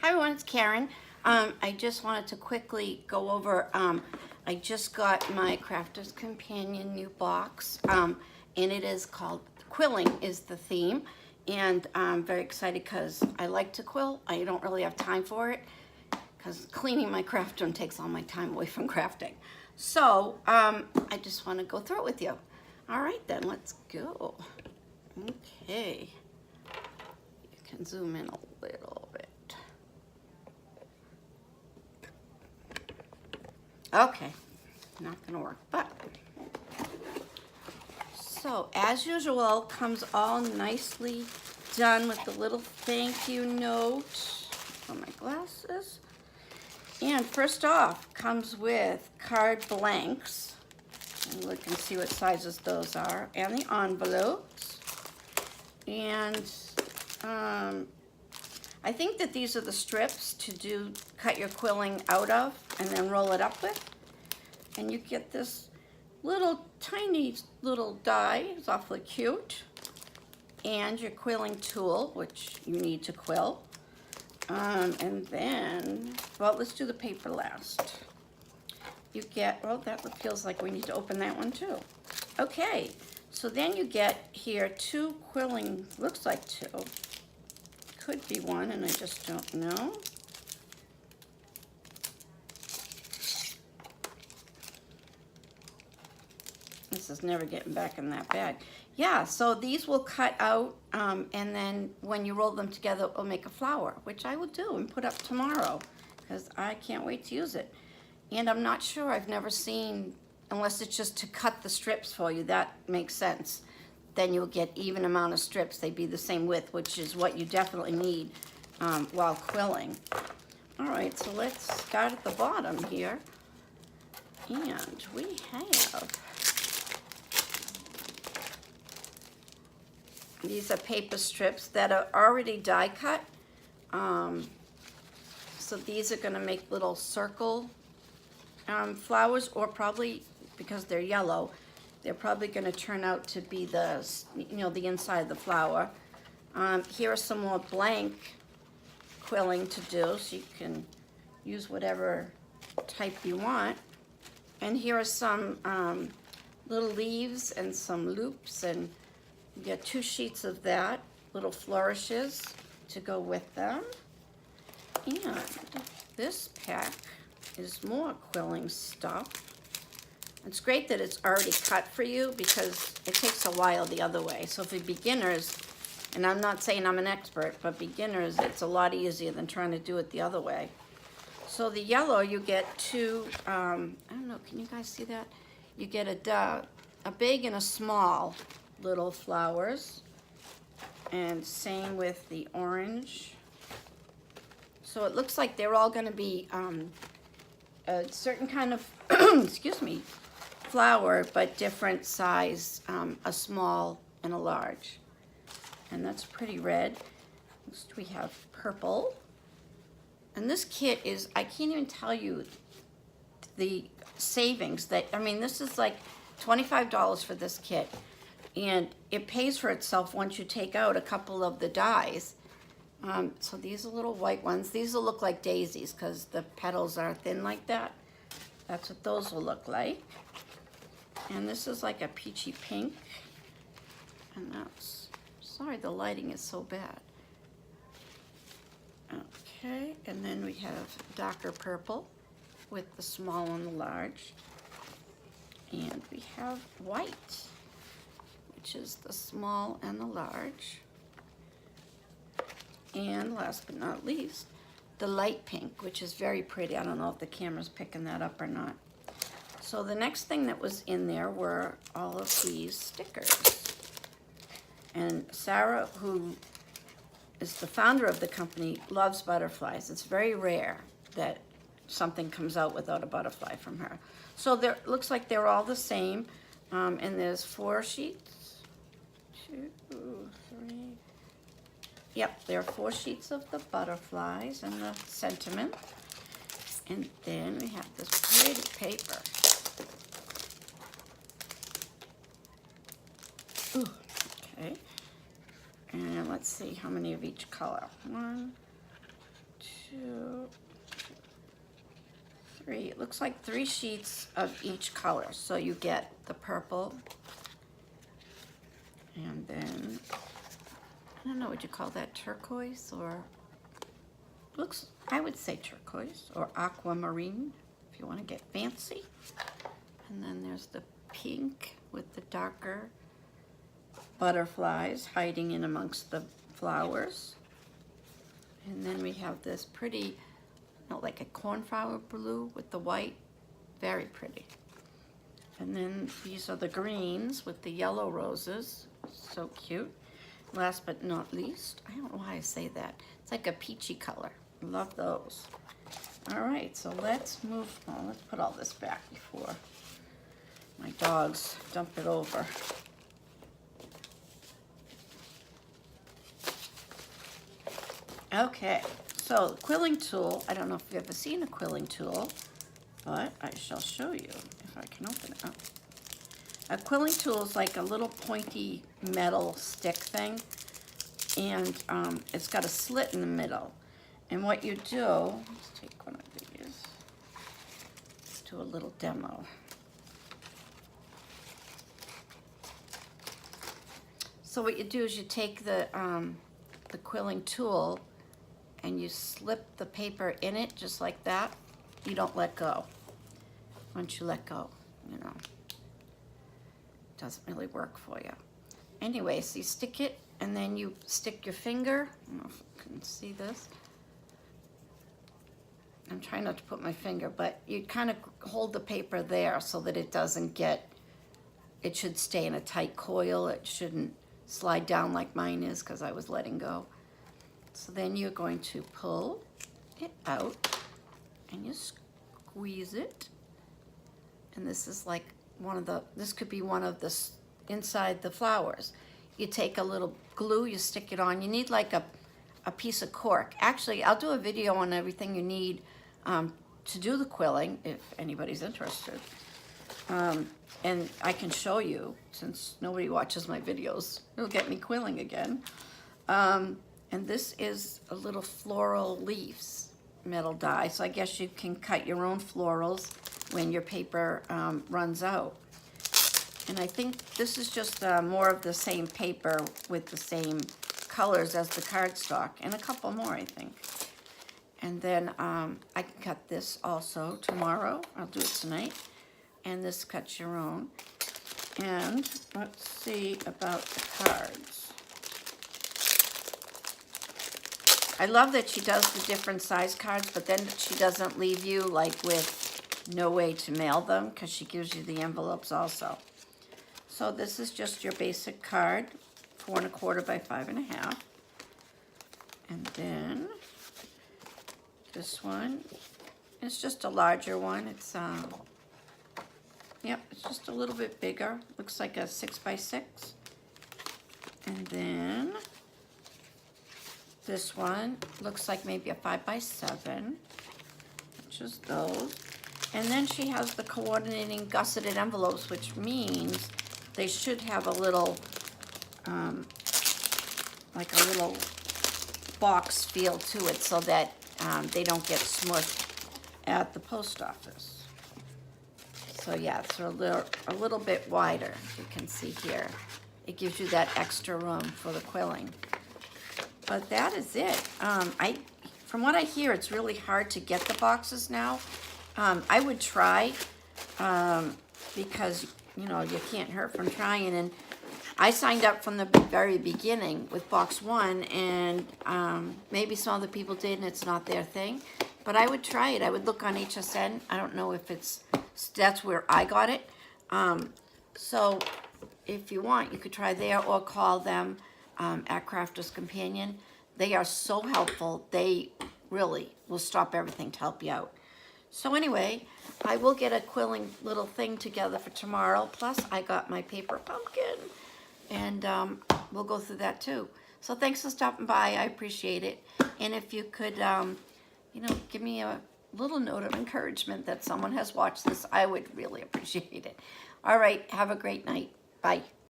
Hi everyone, it's Karen. I just wanted to quickly go over, I just got my Crafter's Companion new box, and it is called Quilling is the theme, and I'm very excited because I like to quill. I don't really have time for it because cleaning my craft room takes all my time away from crafting. So I just want to go through it with you. All right then, let's go. Okay, you can zoom in a little bit. Okay, not gonna work, but. So as usual, comes all nicely done with the little thank you note for my glasses. And first off, comes with card blanks. And we can see what sizes those are, and the envelopes. And I think that these are the strips to cut your quilling out of and then roll it up with. And you get this little tiny little die. It's awfully cute. And your quilling tool, which you need to quill. And then, well, let's do the paper last. You get, well, that feels like we need to open that one too. Okay, so then you get here two quilling, looks like two. Could be one, and I just don't know. This is never getting back in that bag. Yeah, so these will cut out, and then when you roll them together, it will make a flower, which I will do and put up tomorrow, because I can't wait to use it. And I'm not sure, I've never seen, unless it's just to cut the strips for you, that makes sense. Then you'll get even amount of strips. They'd be the same width, which is what you definitely need while quilling. All right, so let's start at the bottom here. And we have, these are paper strips that are already die cut. So these are gonna make little circle flowers, or probably, because they're yellow, they're probably gonna turn out to be the, the inside of the flower. Here are some more blank quilling to do, so you can use whatever type you want. And here are some little leaves and some loops, and you get 2 sheets of that, little flourishes to go with them. And this pack is more quilling stuff. It's great that it's already cut for you because it takes a while the other way. So for beginners, and I'm not saying I'm an expert, but beginners, it's a lot easier than trying to do it the other way. So the yellow, you get 2, I don't know, can you guys see that? You get a big and a small little flowers. And same with the orange. So it looks like they're all gonna be a certain kind of, excuse me, flower, but different size, a small and a large. And that's pretty red. Next we have purple. And this kit is, I can't even tell you the savings that, I mean, this is like $25 for this kit. And it pays for itself once you take out a couple of the dies. So these are little white ones. These will look like daisies because the petals are thin like that. That's what those will look like. And this is like a peachy pink. And that's, sorry, the lighting is so bad. Okay, and then we have darker purple with the small and the large. And we have white, which is the small and the large. And last but not least, the light pink, which is very pretty. I don't know if the camera's picking that up or not. So the next thing that was in there were all of these stickers. And Sarah, who is the founder of the company, loves butterflies. It's very rare that something comes out without a butterfly from her. So there looks like they're all the same. And there's 4 sheets. 2, 3. Yep, there are 4 sheets of the butterflies and the sentiment. And then we have this pretty paper. Ooh, okay. And let's see how many of each color. 1, 2, 3. It looks like 3 sheets of each color. So you get the purple, and then, I don't know, would you call that turquoise, or looks, I would say turquoise or aquamarine if you want to get fancy. And then there's the pink with the darker butterflies hiding in amongst the flowers. And then we have this pretty, like a cornflower blue with the white, very pretty. And then these are the greens with the yellow roses, so cute. Last but not least, I don't know why I say that, it's like a peachy color. Love those. All right, so let's move on. Let's put all this back before my dogs dump it over. Okay, so the quilling tool, I don't know if you've ever seen a quilling tool, but I shall show you if I can open it up. A quilling tool is like a little pointy metal stick thing, and it's got a slit in the middle. And what you do, let's take one of these, let's do a little demo. So what you do is you take the quilling tool and you slip the paper in it just like that. You don't let go. Once you let go, you know, it doesn't really work for you. Anyway, so you stick it and then you stick your finger. I don't know if you can see this. I'm trying not to put my finger, but you kind of hold the paper there so that it doesn't get, it should stay in a tight coil. It shouldn't slide down like mine is because I was letting go. So then you're going to pull it out and you squeeze it. And this is like one of the, this could be one of the inside the flowers. You take a little glue, you stick it on. You need like a piece of cork. Actually, I'll do a video on everything you need to do the quilling if anybody's interested. And I can show you, since nobody watches my videos, it'll get me quilling again. And this is a little floral leaves metal die, so I guess you can cut your own florals when your paper runs out. And I think this is just more of the same paper with the same colors as the cardstock, and a couple more, I think. And then I can cut this also tomorrow. I'll do it tonight. And this cuts your own. And let's see about the cards. I love that she does the different size cards, but then she doesn't leave you like with no way to mail them, because she gives you the envelopes also. So this is just your basic card, 4 1/4 by 5 1/2. And then this one, it's just a larger one. It's yep, it's just a little bit bigger. Looks like a 6 by 6. And then this one looks like maybe a 5 by 7, which is those. And then she has the coordinating gusseted envelopes, which means they should have a little, like a little box feel to it, so that they don't get smushed at the post office. So yeah, it's a little bit wider, as you can see here. It gives you that extra room for the quilling. But that is it. From what I hear, it's really hard to get the boxes now. I would try, because, you know, you can't hurt from trying. And I signed up from the very beginning with box 1, and maybe some other people did, and it's not their thing. But I would try it. I would look on HSN. I don't know if that's where I got it. So if you want, you could try there or call them at Crafters Companion. They are so helpful. They really will stop everything to help you out. So anyway, I will get a quilling little thing together for tomorrow. Plus, I got my paper pumpkin, and we'll go through that too. So thanks for stopping by. I appreciate it. And if you could, you know, give me a little note of encouragement that someone has watched this, I would really appreciate it. All right, have a great night. Bye.